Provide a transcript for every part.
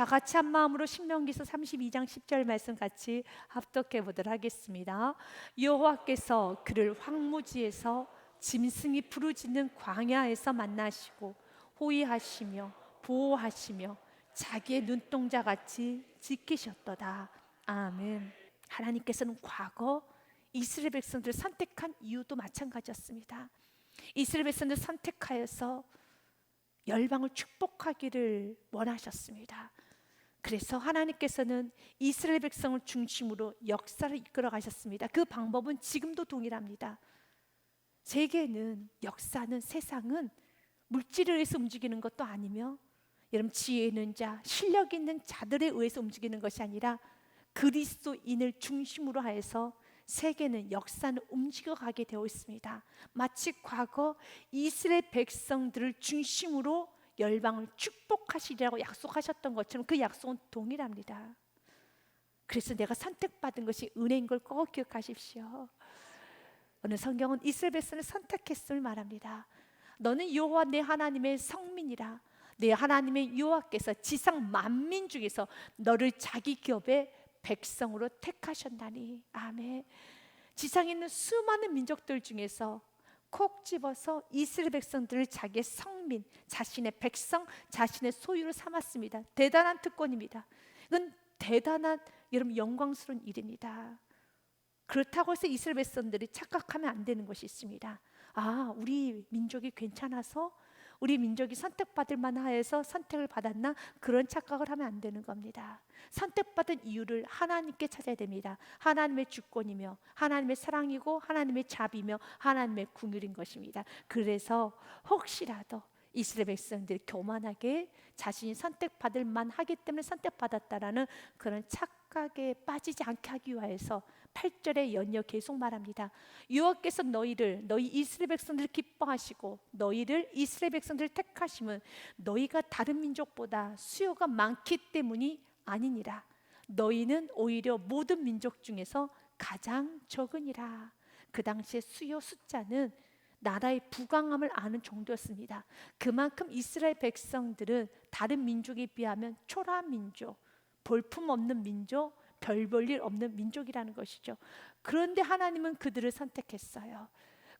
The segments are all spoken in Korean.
다 같이 한 마음으로 신명기서 32장 10절 말씀 같이 합독해 보도록 하겠습니다. 여호와께서 그를 황무지에서 짐승이 부르짖는 광야에서 만나시고 호위하시며 보호하시며 자기의 눈동자 같이 지키셨도다. 아멘. 하나님께서는 과거 이스라엘 백성들을 선택한 이유도 마찬가지였습니다. 이스라엘 백성들을 선택하여서 열방을 축복하기를 원하셨습니다. 그래서 하나님께서는 이스라엘 백성을 중심으로 역사를 이끌어 가셨습니다. 그 방법은 지금도 동일합니다. 세계는, 역사는, 세상은 물질에 의해서 움직이는 것도 아니며, 여러분, 지혜 있는 자, 실력 있는 자들에 의해서 움직이는 것이 아니라 그리스도인을 중심으로 하여서 세계는, 역사는 움직여가게 되어 있습니다. 마치 과거 이스라엘 백성들을 중심으로 열방을 축복하시리라고 약속하셨던 것처럼 그 약속은 동일합니다. 그래서 내가 선택받은 것이 은혜인 걸 꼭 기억하십시오. 오늘 성경은 이스라엘 백성을 선택했음을 말합니다. 너는 여호와 내 하나님의 성민이라. 내 하나님의 여호와께서 지상 만민 중에서 너를 자기 기업의 백성으로 택하셨나니. 아멘. 지상에 있는 수많은 민족들 중에서 콕 집어서 이스라엘 백성들을 자기의 성민, 자신의 백성, 자신의 소유로 삼았습니다. 대단한 특권입니다. 이건 대단한, 여러분, 영광스러운 일입니다. 그렇다고 해서 이스라엘 백성들이 착각하면 안 되는 것이 있습니다. 아, 우리 민족이 괜찮아서, 우리 민족이 선택받을 만하여서 선택을 받았나? 그런 착각을 하면 안 되는 겁니다. 선택받은 이유를 하나님께 찾아야 됩니다. 하나님의 주권이며 하나님의 사랑이고 하나님의 자비며 하나님의 긍휼인 것입니다. 그래서 혹시라도 이스라엘 백성들이 교만하게 자신이 선택받을 만하기 때문에 선택받았다라는 그런 착각에 빠지지 않게 하기 위해서 8절에 연이어 계속 말합니다. 여호와께서 너희 이스라엘 백성들을 기뻐하시고 너희를 이스라엘 백성들을 택하심은 너희가 다른 민족보다 수요가 많기 때문이 아니니라. 너희는 오히려 모든 민족 중에서 가장 적으니라. 그 당시의 수요 숫자는 나라의 부강함을 아는 정도였습니다. 그만큼 이스라엘 백성들은 다른 민족에 비하면 초라한 민족, 볼품 없는 민족, 별 볼 일 없는 민족이라는 것이죠. 그런데 하나님은 그들을 선택했어요.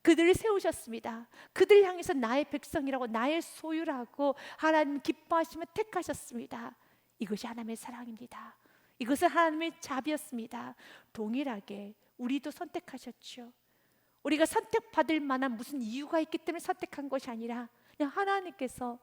그들을 세우셨습니다. 그들을 향해서 나의 백성이라고, 나의 소유라고 하나님 기뻐하시며 택하셨습니다. 이것이 하나님의 사랑입니다. 이것은 하나님의 자비였습니다. 동일하게 우리도 선택하셨죠. 우리가 선택받을 만한 무슨 이유가 있기 때문에 선택한 것이 아니라 그냥 하나님께서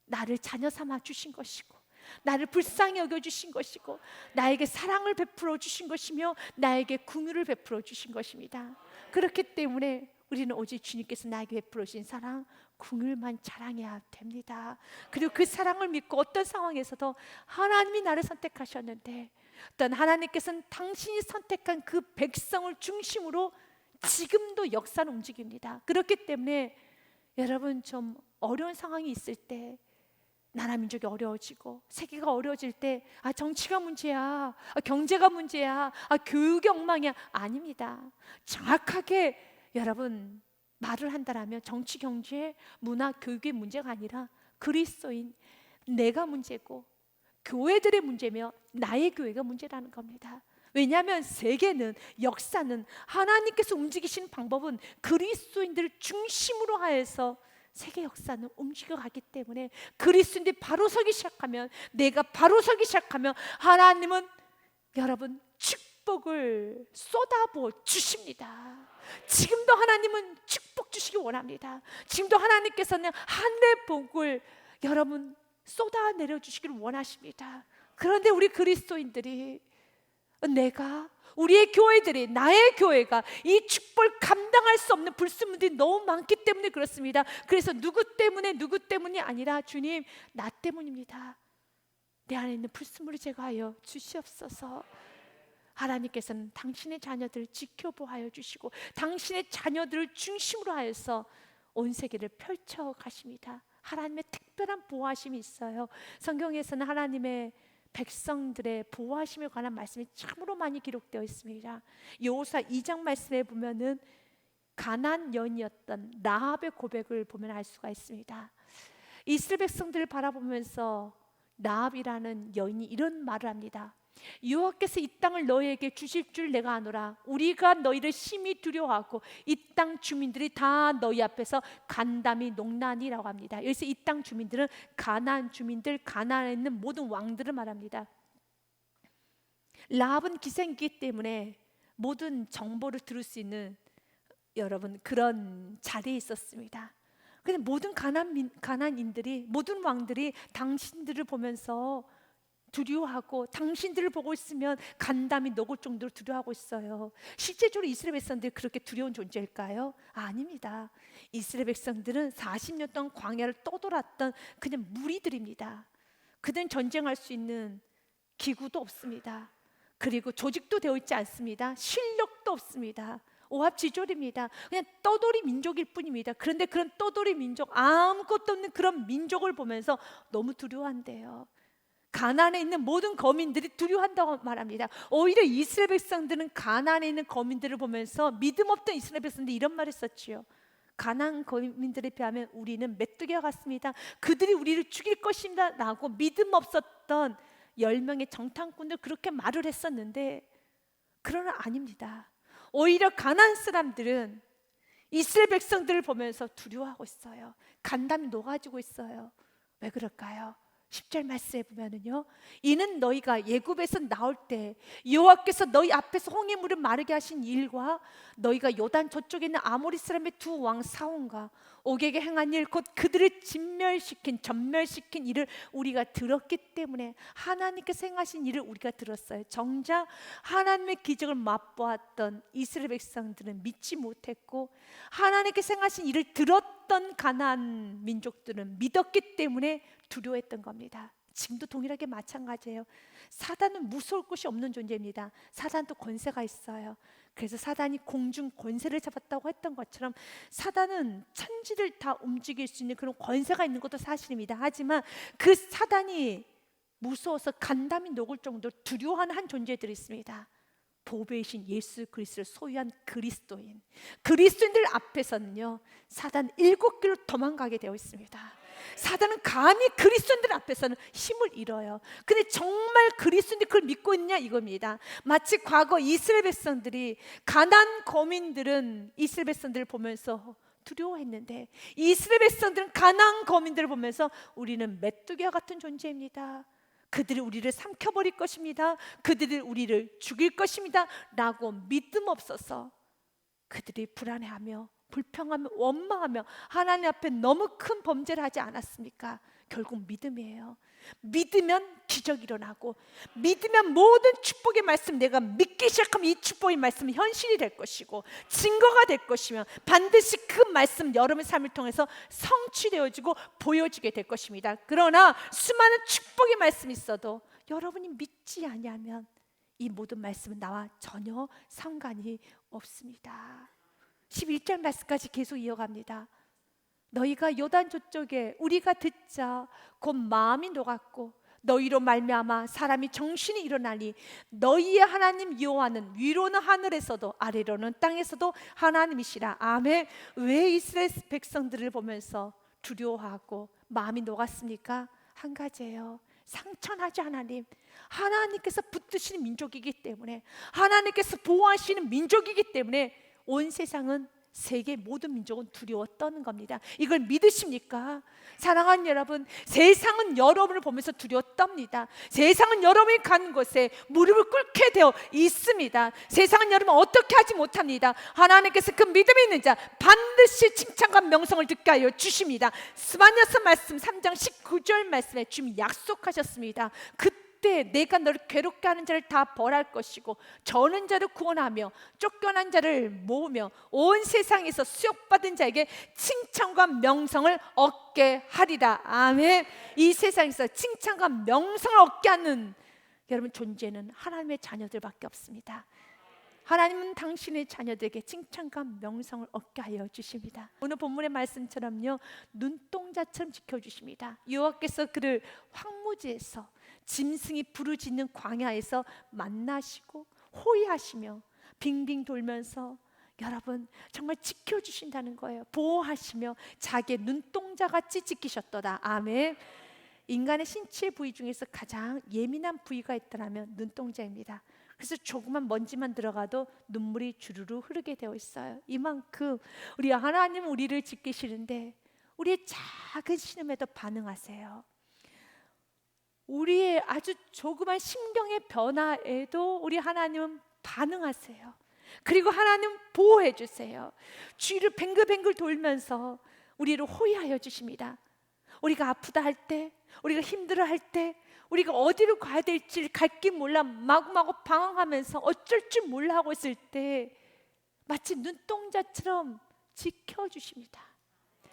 나를 자녀 삼아 주신 것이고, 나를 불쌍히 여겨주신 것이고, 나에게 사랑을 베풀어 주신 것이며 나에게 긍휼을 베풀어 주신 것입니다. 그렇기 때문에 우리는 오직 주님께서 나에게 베풀어 주신 사랑, 긍휼만 자랑해야 됩니다. 그리고 그 사랑을 믿고 어떤 상황에서도 하나님이 나를 선택하셨는데, 어떤 하나님께서는 당신이 선택한 그 백성을 중심으로 지금도 역사는 움직입니다. 그렇기 때문에 여러분, 좀 어려운 상황이 있을 때, 나라 민족이 어려워지고 세계가 어려워질 때, 아, 정치가 문제야, 아, 경제가 문제야, 아, 교육이 엉망이야, 아닙니다. 정확하게 여러분 말을 한다라면 정치, 경제, 문화, 교육의 문제가 아니라 그리스도인 내가 문제고 교회들의 문제며 나의 교회가 문제라는 겁니다. 왜냐하면 세계는, 역사는, 하나님께서 움직이시는 방법은 그리스도인들을 중심으로 하여서 세계 역사는 움직여가기 때문에 그리스도인들이 바로 서기 시작하면, 내가 바로 서기 시작하면 하나님은 여러분 축복을 쏟아부어 주십니다. 지금도 하나님은 축복 주시기 원합니다. 지금도 하나님께서는 하늘의 복을 여러분 쏟아내려 주시기를 원하십니다. 그런데 우리 그리스도인들이, 우리의 교회들이, 나의 교회가 이 축복을 감당할 수 없는 불순물들이 너무 많기 때문에 그렇습니다. 그래서 누구 때문이 아니라 주님, 나 때문입니다. 내 안에 있는 불순물을 제거하여 주시옵소서. 하나님께서는 당신의 자녀들을 지켜보아여 주시고 당신의 자녀들을 중심으로 하여서 온 세계를 펼쳐 가십니다. 하나님의 특별한 보호하심이 있어요. 성경에서는 하나님의 백성들의 보호하심에 관한 말씀이 참으로 많이 기록되어 있습니다. 여호수아 2장 말씀에 보면은 가나안 여인이었던 라합의 고백을 보면 알 수가 있습니다. 이스라엘 백성들을 바라보면서 라합이라는 여인이 이런 말을 합니다. 여호와께서 이 땅을 너희에게 주실 줄 내가 아노라. 우리가 너희를 심히 두려워하고 이 땅 주민들이 다 너희 앞에서 간담이 농나니라고 합니다. 여기서 이 땅 주민들은 가나안 주민들, 가나안에 있는 모든 왕들을 말합니다. 라합은 기생이기 때문에 모든 정보를 들을 수 있는 여러분 그런 자리에 있었습니다. 근데 모든 가나안인들이, 모든 왕들이 당신들을 보면서 두려워하고, 당신들을 보고 있으면 간담이 녹을 정도로 두려워하고 있어요. 실제적으로 이스라엘 백성들이 그렇게 두려운 존재일까요? 아닙니다. 이스라엘 백성들은 40년 동안 광야를 떠돌았던 그냥 무리들입니다. 그들은 전쟁할 수 있는 기구도 없습니다. 그리고 조직도 되어 있지 않습니다. 실력도 없습니다. 오합지졸입니다. 그냥 떠돌이 민족일 뿐입니다. 그런데 그런 떠돌이 민족, 아무것도 없는 그런 민족을 보면서 너무 두려워한대요. 가나안에 있는 모든 거민들이 두려워한다고 말합니다. 오히려 이스라엘 백성들은 가나안에 있는 거민들을 보면서 믿음 없던 이스라엘 백성들이 이런 말을 했었지요. 가나안 거민들에 비하면 우리는 메뚜기와 같습니다. 그들이 우리를 죽일 것입니다 라고 믿음 없었던 10명의 정탐꾼들 그렇게 말을 했었는데, 그러나 아닙니다. 오히려 가나안 사람들은 이스라엘 백성들을 보면서 두려워하고 있어요. 간담이 녹아지고 있어요. 왜 그럴까요? 10절 말씀에 보면은요, 이는 너희가 예굽에서 나올 때 여호와께서 너희 앞에서 홍해 물을 마르게 하신 일과 너희가 요단 저쪽에 있는 아모리 사람의 두 왕 사온과 옥에게 행한 일, 곧 그들을 전멸시킨 일을 우리가 들었기 때문에, 하나님께서 행하신 일을 우리가 들었어요. 정작 하나님의 기적을 맛보았던 이스라엘 백성들은 믿지 못했고, 하나님께서 행하신 일을 들었던 가나안 민족들은 믿었기 때문에 두려워했던 겁니다. 지금도 동일하게 마찬가지예요. 사단은 무서울 곳이 없는 존재입니다. 사단도 권세가 있어요. 그래서 사단이 공중 권세를 잡았다고 했던 것처럼 사단은 천지를 다 움직일 수 있는 그런 권세가 있는 것도 사실입니다. 하지만 그 사단이 무서워서 간담이 녹을 정도로 두려워하는 한 존재들이 있습니다. 보배이신 예수 그리스도를 소유한 그리스도인들 앞에서는요, 사단 7길로 도망가게 되어 있습니다. 사단은 감히 그리스도인들 앞에서는 힘을 잃어요. 근데 정말 그리스도인들이 그걸 믿고 있냐 이겁니다. 마치 과거 이스라엘 백성들이, 가나안 거민들은 이스라엘 백성들을 보면서 두려워했는데, 이스라엘 백성들은 가나안 거민들을 보면서 우리는 메뚜기와 같은 존재입니다. 그들이 우리를 삼켜버릴 것입니다. 그들이 우리를 죽일 것입니다 라고 믿음 없어서 그들이 불안해하며 불평하며 원망하며 하나님 앞에 너무 큰 범죄를 하지 않았습니까? 결국 믿음이에요. 믿으면 기적이 일어나고, 믿으면 모든 축복의 말씀, 내가 믿기 시작하면 이 축복의 말씀은 현실이 될 것이고 증거가 될 것이며 반드시 그 말씀 여러분의 삶을 통해서 성취되어지고 보여지게 될 것입니다. 그러나 수많은 축복의 말씀이 있어도 여러분이 믿지 아니하면 이 모든 말씀은 나와 전혀 상관이 없습니다. 11절 말씀까지 계속 이어갑니다. 너희가 요단 저쪽에 우리가 듣자 곧 마음이 녹았고 너희로 말미암아 사람이 정신이 일어나니 너희의 하나님 여호와는 위로는 하늘에서도 아래로는 땅에서도 하나님이시라. 아멘. 왜 이스라엘 백성들을 보면서 두려워하고 마음이 녹았습니까? 한 가지예요. 상천하지 하나님께서 붙드시는 민족이기 때문에, 하나님께서 보호하시는 민족이기 때문에 온 세상은, 세계 모든 민족은 두려워 떠는 겁니다. 이걸 믿으십니까? 사랑하는 여러분, 세상은 여러분을 보면서 두려워 떱니다. 세상은 여러분이 가는 곳에 무릎을 꿇게 되어 있습니다. 세상은 여러분 어떻게 하지 못합니다. 하나님께서 그 믿음이 있는 자 반드시 칭찬과 명성을 듣게 하여 주십니다. 스바냐서 말씀 3장 19절 말씀에 주님이 약속하셨습니다. 그때 내가 너를 괴롭게 하는 자를 다 벌할 것이고 저는 자를 구원하며 쫓겨난 자를 모으며 온 세상에서 수욕받은 자에게 칭찬과 명성을 얻게 하리라. 아멘. 이 세상에서 칭찬과 명성을 얻게 하는 여러분 존재는 하나님의 자녀들밖에 없습니다. 하나님은 당신의 자녀들에게 칭찬과 명성을 얻게 하여 주십니다. 오늘 본문의 말씀처럼요, 눈동자처럼 지켜주십니다. 여호와께서 그를 황무지에서 짐승이 부르짖는 광야에서 만나시고 호위하시며 빙빙 돌면서 여러분 정말 지켜주신다는 거예요. 보호하시며 자기의 눈동자같이 지키셨도다. 아멘. 인간의 신체 부위 중에서 가장 예민한 부위가 있더라면 눈동자입니다. 그래서 조그만 먼지만 들어가도 눈물이 주르르 흐르게 되어 있어요. 이만큼 우리 하나님은 우리를 지키시는데 우리의 작은 신음에도 반응하세요. 우리의 아주 조그만 심경의 변화에도 우리 하나님은 반응하세요. 그리고 하나님 보호해 주세요. 주위를 뱅글뱅글 돌면서 우리를 호위하여 주십니다. 우리가 아프다 할 때, 우리가 힘들어 할 때, 우리가 어디로 가야 될지 갈 길 몰라 마구마구 방황하면서 어쩔 줄 몰라 하고 있을 때 마치 눈동자처럼 지켜주십니다.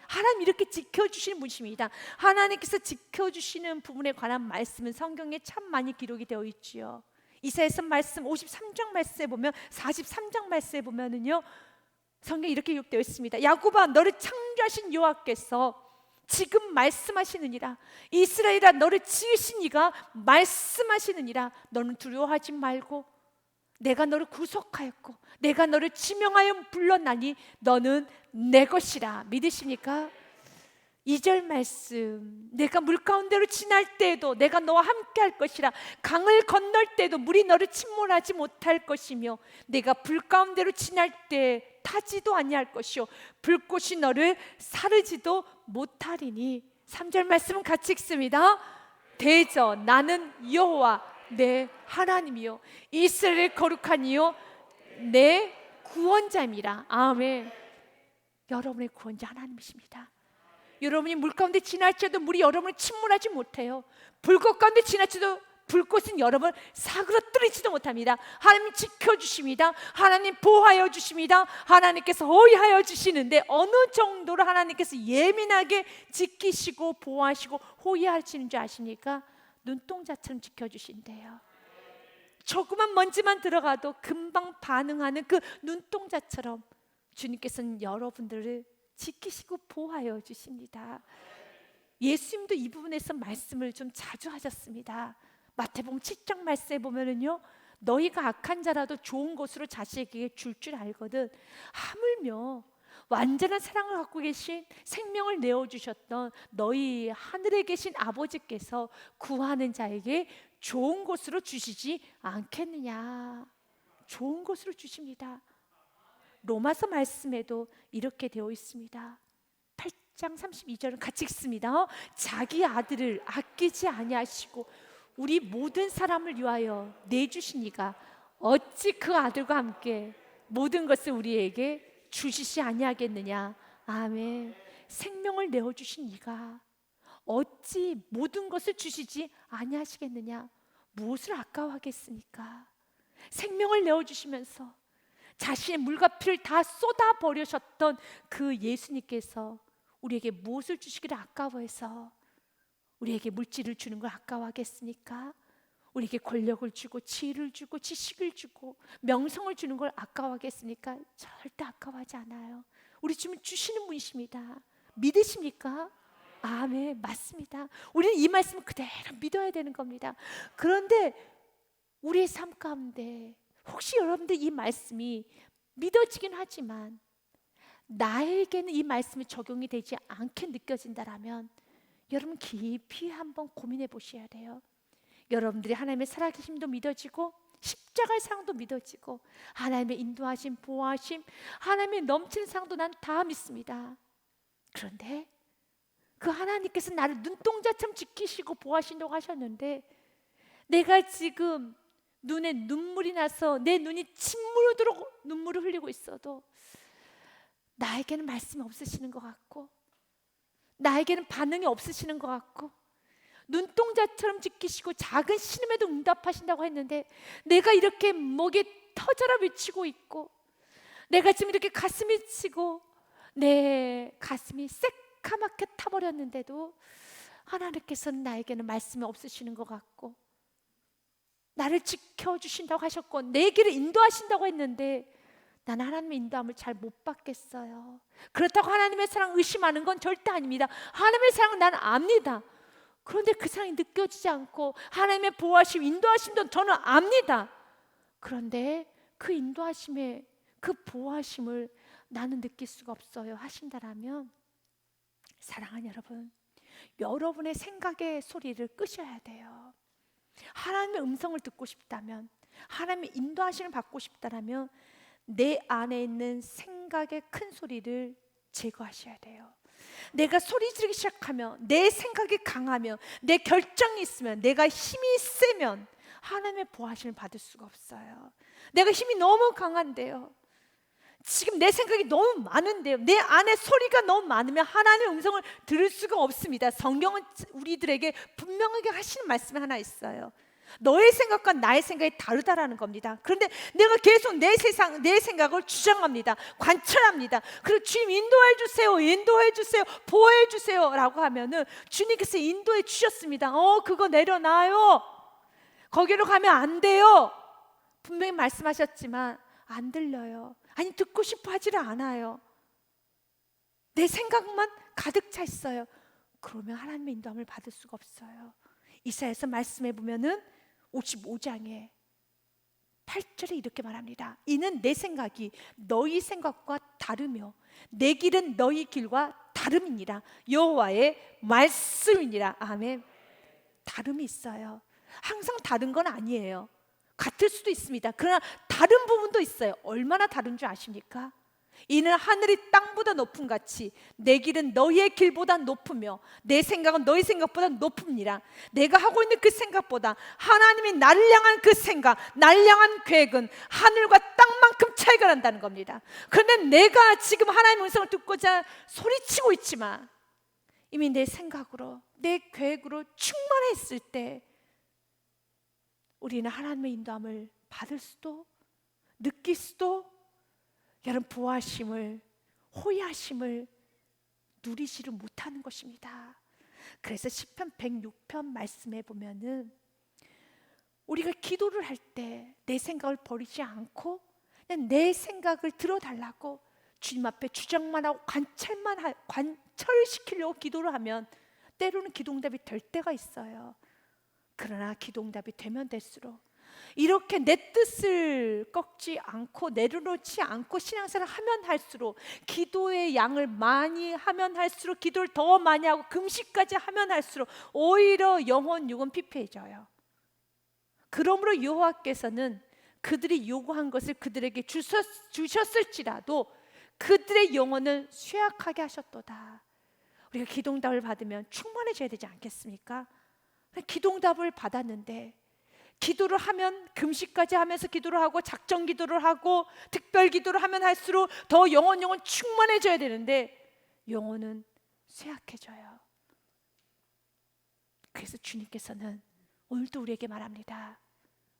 하나님 이렇게 지켜주시는 분이십니다. 하나님께서 지켜주시는 부분에 관한 말씀은 성경에 참 많이 기록이 되어 있지요. 이사야서 말씀 53장 말씀에 보면 43장 말씀에 보면은요, 성경에 이렇게 기록되어 있습니다. 야곱아, 너를 창조하신 여호와께서 지금 말씀하시느니라. 이스라엘아, 너를 지으신 이가 말씀하시느니라. 너는 두려워하지 말고 내가 너를 구속하였고 내가 너를 지명하여 불렀나니 너는 내 것이라. 믿으십니까? 2절 말씀, 내가 물 가운데로 지날 때에도 내가 너와 함께 할 것이라. 강을 건널 때도 물이 너를 침몰하지 못할 것이며 내가 불 가운데로 지날 때 타지도 아니할 것이요 불꽃이 너를 사르지도 못하리니. 3절 말씀은 같이 읽습니다. 대저 나는 여호와 내 하나님이요 이스라엘의 거룩한 이요 내 구원자입니다. 아멘. 여러분의 구원자 하나님이십니다. 여러분이 물 가운데 지날지라도 물이 여러분을 침몰하지 못해요. 불꽃 가운데 지날지라도 불꽃은 여러분을 사그러뜨리지도 못합니다. 하나님 지켜주십니다. 하나님 보호하여 주십니다. 하나님께서 호위하여 주시는데 어느 정도로 하나님께서 예민하게 지키시고 보호하시고 호위하시는 줄 아십니까? 눈동자처럼 지켜주신대요. 조그만 먼지만 들어가도 금방 반응하는 그 눈동자처럼 주님께서는 여러분들을 지키시고 보호하여 주십니다. 예수님도 이 부분에서 말씀을 좀 자주 하셨습니다. 마태복음 7장 말씀에 보면은요, 너희가 악한 자라도 좋은 것으로 자식에게 줄 줄 알거든 하물며 완전한 사랑을 갖고 계신 생명을 내어주셨던 너희 하늘에 계신 아버지께서 구하는 자에게 좋은 것으로 주시지 않겠느냐. 좋은 것으로 주십니다. 로마서 말씀에도 이렇게 되어 있습니다. 8장 32절은 같이 읽습니다. 자기 아들을 아끼지 아니하시고 우리 모든 사람을 위하여 내주신 이가 어찌 그 아들과 함께 모든 것을 우리에게 주시지 아니하겠느냐. 아멘. 생명을 내어주신 이가 어찌 모든 것을 주시지 아니하시겠느냐. 무엇을 아까워하겠습니까? 생명을 내어주시면서 자신의 물과 피를 다 쏟아버리셨던 그 예수님께서 우리에게 무엇을 주시기를 아까워해서 우리에게 물질을 주는 걸 아까워하겠습니까? 우리에게 권력을 주고 지혜를 주고 지식을 주고 명성을 주는 걸 아까워하겠습니까? 절대 아까워하지 않아요. 우리 주님 주시는 분이십니다. 믿으십니까? 아멘. 맞습니다. 우리는 이 말씀을 그대로 믿어야 되는 겁니다. 그런데 우리의 삶 가운데 혹시 여러분들 이 말씀이 믿어지긴 하지만 나에게는 이 말씀이 적용이 되지 않게 느껴진다라면 여러분 깊이 한번 고민해 보셔야 돼요. 여러분들이 하나님의 살아계심도 믿어지고 십자가의 사랑도 믿어지고 하나님의 인도하심, 보호하심, 하나님의 넘치는 사랑도 난 다 믿습니다. 그런데 그 하나님께서 나를 눈동자처럼 지키시고 보호하신다고 하셨는데 내가 지금 눈에 눈물이 나서 내 눈이 침물도록 눈물을 흘리고 있어도 나에게는 말씀이 없으시는 것 같고 나에게는 반응이 없으시는 것 같고 눈동자처럼 지키시고 작은 신음에도 응답하신다고 했는데 내가 이렇게 목에 터져라 외치고 있고 내가 지금 이렇게 가슴이 치고 내 가슴이 새카맣게 타버렸는데도 하나님께서는 나에게는 말씀이 없으시는 것 같고 나를 지켜주신다고 하셨고 내 길을 인도하신다고 했는데 난 하나님의 인도함을 잘 못 받겠어요. 그렇다고 하나님의 사랑 의심하는 건 절대 아닙니다. 하나님의 사랑은 나는 압니다. 그런데 그 사랑이 느껴지지 않고 하나님의 보호하심, 인도하심도 저는 압니다. 그런데 그 인도하심에 그 보호하심을 나는 느낄 수가 없어요 하신다라면 사랑하는 여러분, 여러분의 생각의 소리를 끄셔야 돼요. 하나님의 음성을 듣고 싶다면, 하나님의 인도하심을 받고 싶다면 내 안에 있는 생각의 큰 소리를 제거하셔야 돼요. 내가 소리 지르기 시작하면, 내 생각이 강하면, 내 결정이 있으면, 내가 힘이 세면 하나님의 보호하심을 받을 수가 없어요. 내가 힘이 너무 강한데요, 지금 내 생각이 너무 많은데요, 내 안에 소리가 너무 많으면 하나님의 음성을 들을 수가 없습니다. 성경은 우리들에게 분명하게 하시는 말씀이 하나 있어요. 너의 생각과 나의 생각이 다르다라는 겁니다. 그런데 내가 계속 내 생각을 주장합니다. 관찰합니다. 그리고 주님 인도해 주세요, 인도해 주세요, 보호해 주세요 라고 하면은 주님께서 인도해 주셨습니다. 그거 내려놔요. 거기로 가면 안 돼요. 분명히 말씀하셨지만 안 들려요. 아니, 듣고 싶어 하지를 않아요. 내 생각만 가득 차 있어요. 그러면 하나님의 인도함을 받을 수가 없어요. 이사야서 말씀해 보면은 55장에 8절에 이렇게 말합니다. 이는 내 생각이 너희 생각과 다르며 내 길은 너희 길과 다름이니라. 여호와의 말씀이니라. 아멘. 다름이 있어요. 항상 다른 건 아니에요. 같을 수도 있습니다. 그러나 다른 부분도 있어요. 얼마나 다른 줄 아십니까? 이는 하늘이 땅보다 높음 같이 내 길은 너희의 길보다 높으며 내 생각은 너희 생각보다 높음니라. 내가 하고 있는 그 생각보다 하나님이 나를 향한 그 생각, 나를 향한 계획은 하늘과 땅만큼 차이가 난다는 겁니다. 그런데 내가 지금 하나님의 음성을 듣고자 소리치고 있지만 이미 내 생각으로, 내 계획으로 충만했을 때 우리는 하나님의 인도함을 받을 수도, 느낄 수도, 여러분 보호하심을, 호의하심을 누리지를 못하는 것입니다. 그래서 시편 106편 말씀해 보면은 우리가 기도를 할 때 내 생각을 버리지 않고 그냥 내 생각을 들어달라고 주님 앞에 주장만 하고 관철시키려고 기도를 하면 때로는 기도응답이 될 때가 있어요. 그러나 기도응답이 되면 될수록 이렇게 내 뜻을 꺾지 않고 내려놓지 않고 신앙생활을 하면 할수록, 기도의 양을 많이 하면 할수록, 기도를 더 많이 하고 금식까지 하면 할수록 오히려 영혼 육은 피폐해져요. 그러므로 여호와께서는 그들이 요구한 것을 그들에게 주셨을지라도 그들의 영혼을 쇠약하게 하셨도다. 우리가 기도응답을 받으면 충만해져야 되지 않겠습니까? 기도응답을 받았는데 기도를 하면, 금식까지 하면서 기도를 하고 작정 기도를 하고 특별 기도를 하면 할수록 더 영혼 충만해져야 되는데 영혼은 쇠약해져요. 그래서 주님께서는 오늘도 우리에게 말합니다.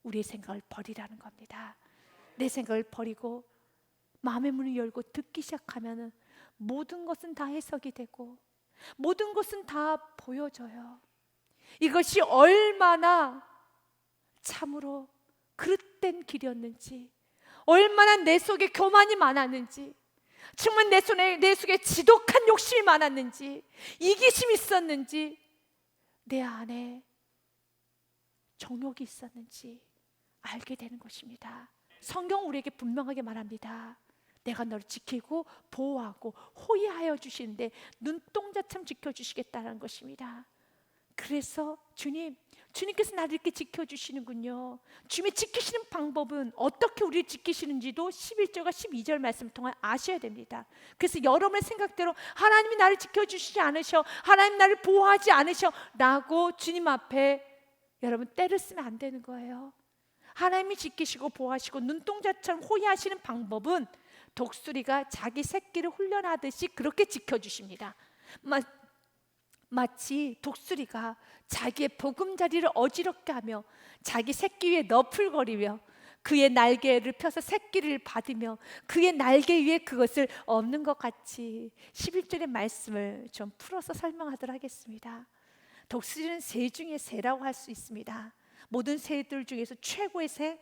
우리의 생각을 버리라는 겁니다. 내 생각을 버리고 마음의 문을 열고 듣기 시작하면 모든 것은 다 해석이 되고 모든 것은 다 보여져요. 이것이 얼마나 참으로 그릇된 길이었는지, 얼마나 내 속에 교만이 많았는지, 정말 내 속에 지독한 욕심이 많았는지, 이기심이 있었는지, 내 안에 정욕이 있었는지 알게 되는 것입니다. 성경 우리에게 분명하게 말합니다. 내가 너를 지키고 보호하고 호의하여 주시는데 눈동자처럼 지켜주시겠다는 것입니다. 그래서 주님께서 나를 이렇게 지켜주시는군요. 주님이 지키시는 방법은 어떻게 우리를 지키시는지도 11절과 12절 말씀을 통해 아셔야 됩니다. 그래서 여러분의 생각대로 하나님이 나를 지켜주시지 않으셔, 하나님 나를 보호하지 않으셔 라고 주님 앞에 여러분 때를 쓰면 안 되는 거예요. 하나님이 지키시고 보호하시고 눈동자처럼 호의하시는 방법은 독수리가 자기 새끼를 훈련하듯이 그렇게 지켜주십니다. 마치 독수리가 자기의 보금자리를 어지럽게 하며 자기 새끼 위에 너풀거리며 그의 날개를 펴서 새끼를 받으며 그의 날개 위에 그것을 엎는 것 같이 11절의 말씀을 좀 풀어서 설명하도록 하겠습니다. 독수리는 새 중에 새라고 할 수 있습니다. 모든 새들 중에서 최고의 새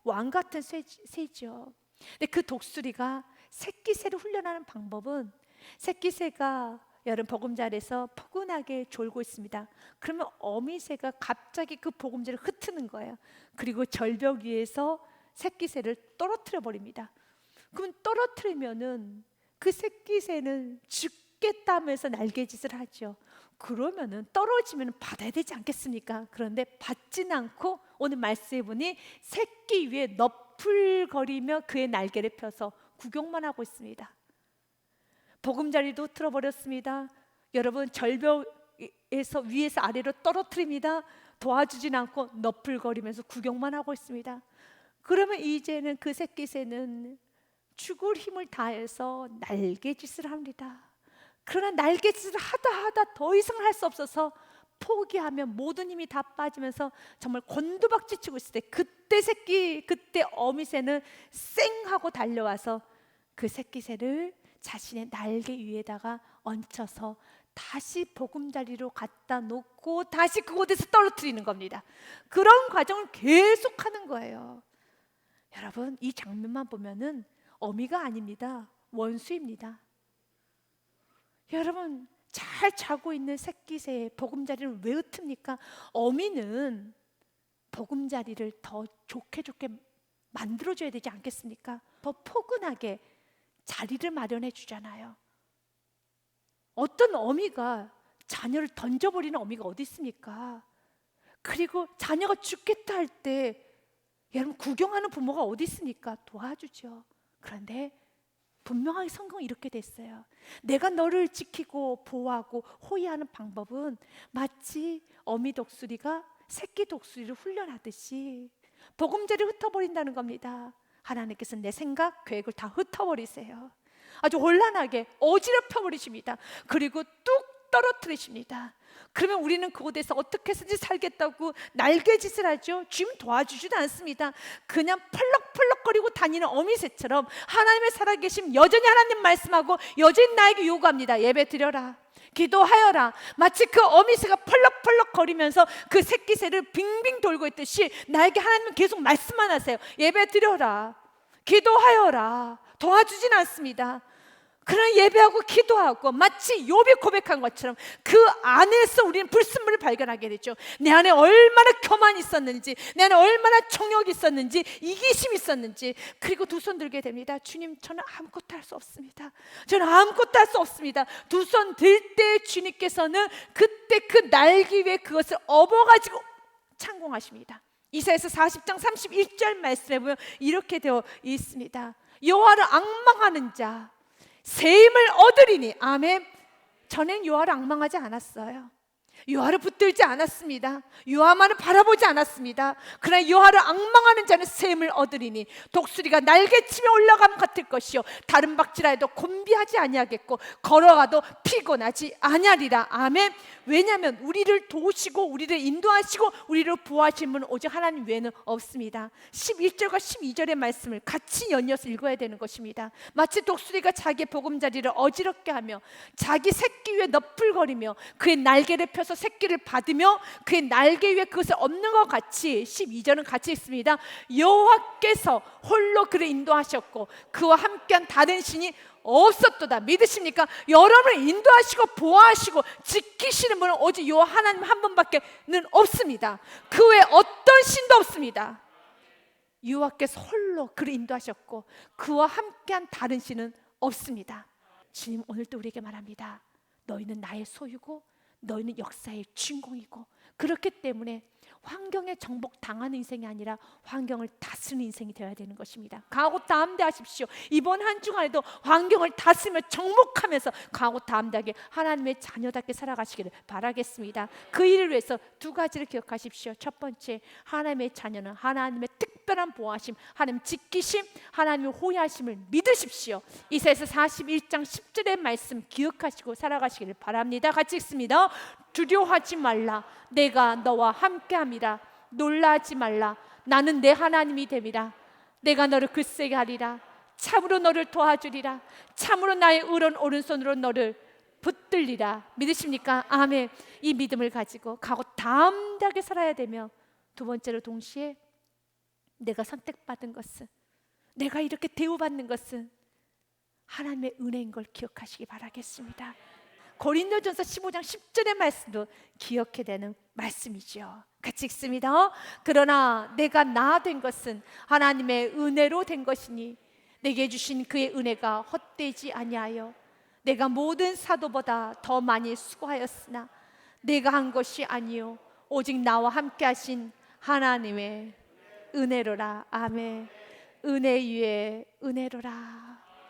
왕같은 새죠. 근데 그 독수리가 새끼새를 훈련하는 방법은, 새끼새가 여름 보금자리에서 포근하게 졸고 있습니다. 그러면 어미새가 갑자기 그 보금자리를 흩트는 거예요. 그리고 절벽 위에서 새끼새를 떨어뜨려 버립니다. 그럼 떨어뜨리면은 그 새끼새는 죽겠다 하면서 날개짓을 하죠. 그러면은 떨어지면 받아야 되지 않겠습니까? 그런데 받진 않고 오늘 말씀해 보니 새끼 위에 너풀거리며 그의 날개를 펴서 구경만 하고 있습니다. 보금자리도 틀어버렸습니다. 여러분, 절벽에서 위에서 아래로 떨어뜨립니다. 도와주진 않고 너풀거리면서 구경만 하고 있습니다. 그러면 이제는 그 새끼새는 죽을 힘을 다해서 날개짓을 합니다. 그러나 날개짓을 하다 더 이상 할 수 없어서 포기하면 모든 힘이 다 빠지면서 정말 곤두박질 치고 있을 때, 그때 어미새는 쌩 하고 달려와서 그 새끼새를 자신의 날개 위에다가 얹혀서 다시 보금자리로 갖다 놓고 다시 그곳에서 떨어뜨리는 겁니다. 그런 과정을 계속하는 거예요. 여러분, 이 장면만 보면은 어미가 아닙니다. 원수입니다. 여러분, 잘 자고 있는 새끼새의 보금자리를 왜 흩습니까? 어미는 보금자리를 더 좋게 만들어줘야 되지 않겠습니까? 더 포근하게 자리를 마련해 주잖아요. 어떤 어미가 자녀를 던져버리는 어미가 어디 있습니까? 그리고 자녀가 죽겠다 할 때 여러분, 구경하는 부모가 어디 있습니까? 도와주죠. 그런데 분명하게 성경은 이렇게 됐어요. 내가 너를 지키고 보호하고 호위하는 방법은 마치 어미 독수리가 새끼 독수리를 훈련하듯이 보금자리를 흩어버린다는 겁니다. 하나님께서 내 생각, 계획을 다 흩어버리세요. 아주 혼란하게 어지럽혀 버리십니다. 그리고 뚝 떨어뜨리십니다. 그러면 우리는 그곳에서 어떻게 해서든지 살겠다고 날개짓을 하죠. 주님 도와주지도 않습니다. 그냥 펄럭펄럭거리고 다니는 어미새처럼 하나님의 살아계심, 여전히 하나님 말씀하고 여전히 나에게 요구합니다. 예배 드려라, 기도하여라. 마치 그 어미새가 펄럭펄럭 거리면서 그 새끼새를 빙빙 돌고 있듯이 나에게 하나님은 계속 말씀만 하세요. 예배 드려라, 기도하여라. 도와주진 않습니다. 그러나 예배하고 기도하고 마치 욥이 고백한 것처럼 그 안에서 우리는 불순물을 발견하게 되죠. 내 안에 얼마나 교만이 있었는지, 내 안에 얼마나 정욕이 있었는지, 이기심이 있었는지. 그리고 두 손 들게 됩니다. 주님, 저는 아무것도 할 수 없습니다. 저는 아무것도 할 수 없습니다. 두 손 들 때 주님께서는 그때 그 날개 위에 그것을 업어가지고 창공하십니다. 이사야서 40장 31절 말씀에 보면 이렇게 되어 있습니다. 여호와를 앙망하는 자 새 힘을 얻으리니. 아멘. 전엔 여호와를 앙망하지 않았어요. 여호와를 붙들지 않았습니다. 여호와만을 바라보지 않았습니다. 그러나 여호와를 앙망하는 자는 새 힘을 얻으리니 독수리가 날개치며 올라감 같을 것이요 다른 박질하여도 곤비하지 아니하겠고 걸어가도 피곤하지 아니하리라. 아멘. 왜냐하면 우리를 도우시고 우리를 인도하시고 우리를 보호하시는 분은 오직 하나님 외에는 없습니다. 11절과 12절의 말씀을 같이 연이어서 읽어야 되는 것입니다. 마치 독수리가 자기의 보금자리를 어지럽게 하며 자기 새끼 위에 너풀거리며 그의 날개를 펴서 새끼를 받으며 그의 날개 위에 그것을 엎는 것 같이 12절은 같이 읽습니다. 여호와께서 홀로 그를 인도하셨고 그와 함께한 다른 신이 없었도다. 믿으십니까? 여러분을 인도하시고 보호하시고 지키시는 분은 오직 여호와 하나님 한 분밖에는 없습니다. 그 외에 어떤 신도 없습니다. 여호와께서 홀로 그를 인도하셨고 그와 함께한 다른 신은 없습니다. 주님 오늘도 우리에게 말합니다. 너희는 나의 소유고 너희는 역사의 주인공이고, 그렇기 때문에 환경에 정복당하는 인생이 아니라 환경을 다스리는 인생이 되어야 되는 것입니다. 강하고 담대하십시오. 이번 한 주간에도 환경을 다스리며 정복하면서 강하고 담대하게 하나님의 자녀답게 살아가시기를 바라겠습니다. 그 일을 위해서 두 가지를 기억하십시오. 첫 번째, 하나님의 자녀는 하나님의 특별한 보호하심, 하나님 지키심, 하나님의 호위하심을 믿으십시오. 이사야서 41장 10절의 말씀 기억하시고 살아가시기를 바랍니다. 같이 읽습니다. 두려워하지 말라. 내가 너와 함께함이라. 놀라지 말라. 나는 내 하나님이 됨이라. 내가 너를 굳세게 하리라. 참으로 너를 도와주리라. 참으로 나의 의로운 오른손으로 너를 붙들리라. 믿으십니까? 아멘. 이 믿음을 가지고 가고 담대하게 살아야 되며, 두 번째로 동시에 내가 선택받은 것은, 내가 이렇게 대우받는 것은 하나님의 은혜인 걸 기억하시기 바라겠습니다. 고린도전서 15장 10절의 말씀도 기억해야 되는 말씀이죠. 같이 읽습니다. 그러나 내가 나 된 것은 하나님의 은혜로 된 것이니 내게 주신 그의 은혜가 헛되지 아니하여 내가 모든 사도보다 더 많이 수고하였으나 내가 한 것이 아니요 오직 나와 함께 하신 하나님의 은혜로라. 아멘. 은혜 위에 은혜로라.